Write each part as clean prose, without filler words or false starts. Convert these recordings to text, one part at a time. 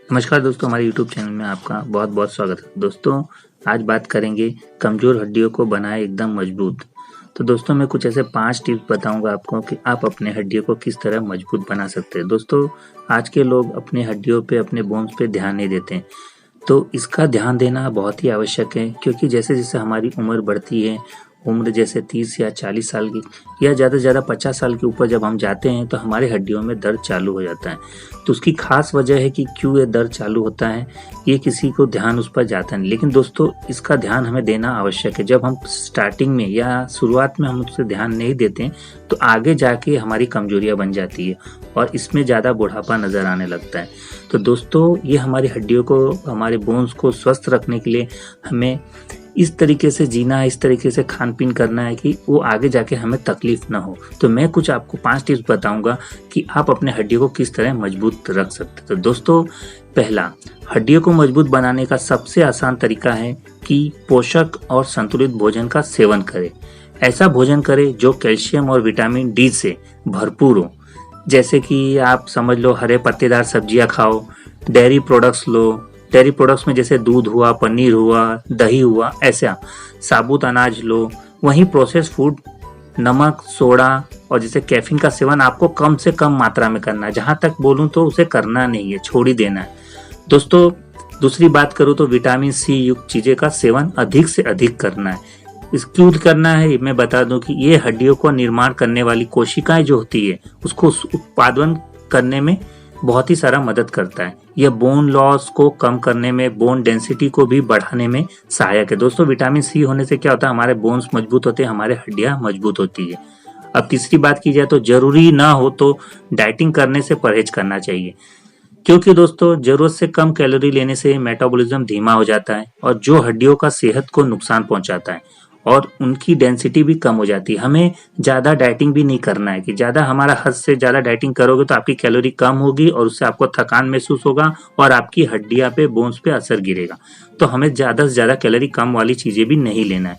नमस्कार दोस्तों, हमारे YouTube चैनल में आपका बहुत बहुत स्वागत है। दोस्तों, आज बात करेंगे कमज़ोर हड्डियों को बनाए एकदम मजबूत। तो दोस्तों, मैं कुछ ऐसे 5 टिप्स बताऊंगा आपको कि आप अपने हड्डियों को किस तरह मजबूत बना सकते हैं। दोस्तों, आज के लोग अपने हड्डियों पे, अपने बोन्स पे ध्यान नहीं देते हैं। तो इसका ध्यान देना बहुत ही आवश्यक है, क्योंकि जैसे जैसे हमारी उम्र बढ़ती है, उम्र जैसे 30 या 40 साल की या ज़्यादा से ज़्यादा 50 साल के ऊपर जब हम जाते हैं तो हमारी हड्डियों में दर्द चालू हो जाता है। तो उसकी खास वजह है कि क्यों ये दर्द चालू होता है, ये किसी को ध्यान उस पर जाता नहीं। लेकिन दोस्तों, इसका ध्यान हमें देना आवश्यक है। जब हम स्टार्टिंग में या शुरुआत में हम उससे ध्यान नहीं देते हैं तो आगे जाके हमारी कमजोरियाँ बन जाती है और इसमें ज़्यादा बुढ़ापा नज़र आने लगता है। तो दोस्तों, ये हमारी हड्डियों को, हमारे बोन्स को स्वस्थ रखने के लिए हमें इस तरीके से जीना है, इस तरीके से खान पीन करना है कि वो आगे जाके हमें तकलीफ ना हो। तो मैं कुछ आपको 5 टिप्स बताऊंगा कि आप अपने हड्डियों को किस तरह मजबूत रख सकते हैं। तो दोस्तों, पहला, हड्डियों को मजबूत बनाने का सबसे आसान तरीका है कि पोषक और संतुलित भोजन का सेवन करें। ऐसा भोजन करें जो कैल्शियम और विटामिन डी से भरपूर हो। जैसे कि आप समझ लो, हरे पत्तेदार सब्जियां खाओ, डेयरी प्रोडक्ट्स लो। डेयरी प्रोडक्ट्स में जैसे दूध हुआ, पनीर हुआ, दही हुआ, ऐसा साबुत अनाज लो। वहीं प्रोसेस फूड, नमक, सोडा और जैसे कैफीन का सेवन आपको कम से कम मात्रा में करना है। जहाँ तक बोलूँ तो उसे करना नहीं है, छोड़ ही देना है। दोस्तों, दूसरी बात करूँ तो विटामिन सी युक्त चीज़ें का सेवन अधिक से अधिक करना है। इस क्यों करना है मैं बता दूं कि ये हड्डियों को निर्माण करने वाली कोशिकाएं जो होती है उसको उत्पादन करने में बहुत ही सारा मदद करता है। यह बोन लॉस को कम करने में, बोन डेंसिटी को भी बढ़ाने में सहायक है। दोस्तों, विटामिन सी होने से क्या होता है, हमारे बोन्स मजबूत होते हैं, हमारे हड्डियां मजबूत होती है। अब तीसरी बात की जाए तो जरूरी ना हो तो डाइटिंग करने से परहेज करना चाहिए, क्योंकि दोस्तों जरूरत से कम कैलोरी लेने से मेटाबॉलिज्म धीमा हो जाता है और जो हड्डियों का सेहत को नुकसान पहुंचाता है और उनकी डेंसिटी भी कम हो जाती है। हमें ज़्यादा डाइटिंग भी नहीं करना है कि ज़्यादा हमारा हद से ज़्यादा डाइटिंग करोगे तो आपकी कैलोरी कम होगी और उससे आपको थकान महसूस होगा और आपकी हड्डियाँ पे, बोन्स पे असर गिरेगा। तो हमें ज़्यादा से ज़्यादा कैलोरी कम वाली चीज़ें भी नहीं लेना है।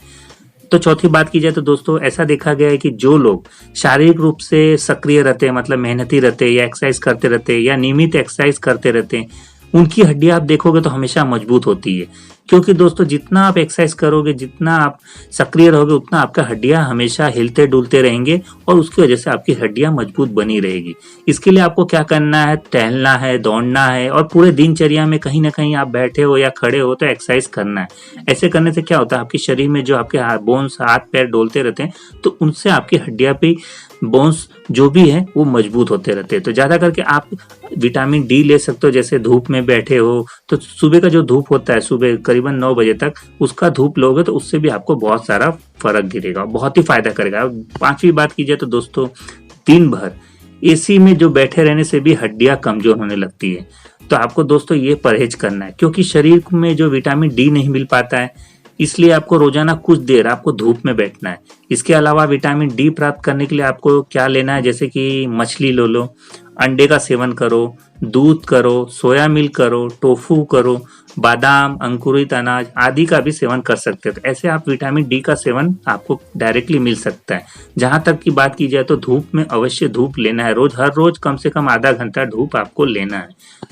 तो चौथी बात की जाए तो दोस्तों, ऐसा देखा गया है कि जो लोग शारीरिक रूप से सक्रिय रहते हैं, मतलब मेहनती रहते हैं या एक्सरसाइज करते रहते हैं या नियमित एक्सरसाइज करते रहते हैं, उनकी हड्डियां आप देखोगे तो हमेशा मजबूत होती है। क्योंकि दोस्तों, जितना आप एक्सरसाइज करोगे, जितना आप सक्रिय रहोगे, उतना आपका हड्डियां हमेशा हिलते डुलते रहेंगे और उसकी वजह से आपकी हड्डियां मजबूत बनी रहेगी। इसके लिए आपको क्या करना है, टहलना है, दौड़ना है और पूरे दिनचर्या में कहीं ना कहीं आप बैठे हो या खड़े हो तो एक्सरसाइज करना है। ऐसे करने से क्या होता है, आपके शरीर में जो आपके बोन्स, हाथ पैर डोलते रहते हैं तो उनसे आपकी हड्डियां भी, बोन्स जो भी है वो मजबूत होते रहते हैं। तो ज्यादा करके आप विटामिन डी ले सकते हो। जैसे धूप में बैठे हो तो सुबह का जो धूप होता है, सुबह करीबन 9 बजे तक उसका धूप लोगे तो उससे भी आपको बहुत सारा फर्क गिरेगा, बहुत ही फायदा करेगा। पांचवी बात की जाए तो दोस्तों, दिन भर एसी में जो बैठे रहने से भी हड्डियां कमजोर होने लगती है। तो आपको दोस्तों ये परहेज करना है, क्योंकि शरीर में जो विटामिन डी नहीं मिल पाता है, इसलिए आपको रोजाना कुछ देर आपको धूप में बैठना है। इसके अलावा विटामिन डी प्राप्त करने के लिए आपको क्या लेना है, जैसे कि मछली ले लो, अंडे का सेवन करो, दूध करो, सोया मिल्क करो, टोफू करो, बादाम, अंकुरित अनाज आदि का भी सेवन कर सकते हैं। तो ऐसे आप विटामिन डी का सेवन आपको डायरेक्टली मिल सकता है। जहां तक की बात की जाए तो धूप में अवश्य धूप लेना है, हर रोज कम से कम आधा घंटा धूप आपको लेना है।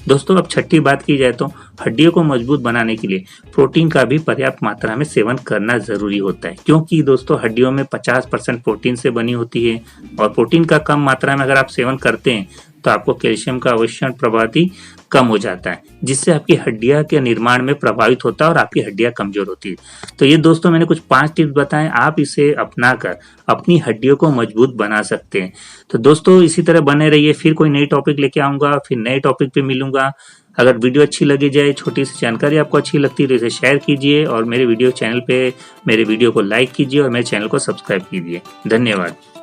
दोस्तों, अब छठी बात की जाए तो हड्डियों को मजबूत बनाने के लिए प्रोटीन का भी पर्याप्त मात्रा में सेवन करना जरूरी होता है, क्योंकि दोस्तों हड्डियों में 50% प्रोटीन से बनी होती है और प्रोटीन का कम मात्रा में अगर आप सेवन करते हैं तो आपको कैल्शियम का अवशोषण प्रभावी कम हो जाता है, जिससे आपकी हड्डियां के निर्माण में प्रभावित होता है और आपकी हड्डियां कमजोर होती है। तो ये दोस्तों मैंने कुछ 5 टिप्स बताएं, आप इसे अपनाकर अपनी हड्डियों को मजबूत बना सकते हैं। तो दोस्तों, इसी तरह बने रहिए, फिर कोई नई टॉपिक लेके आऊंगा, फिर नए टॉपिक पे मिलूंगा। अगर वीडियो अच्छी लगी जाए, छोटी सी जानकारी आपको अच्छी लगती है तो इसे शेयर कीजिए और मेरे वीडियो चैनल पे मेरे वीडियो को लाइक कीजिए और मेरे चैनल को सब्सक्राइब कीजिए। धन्यवाद।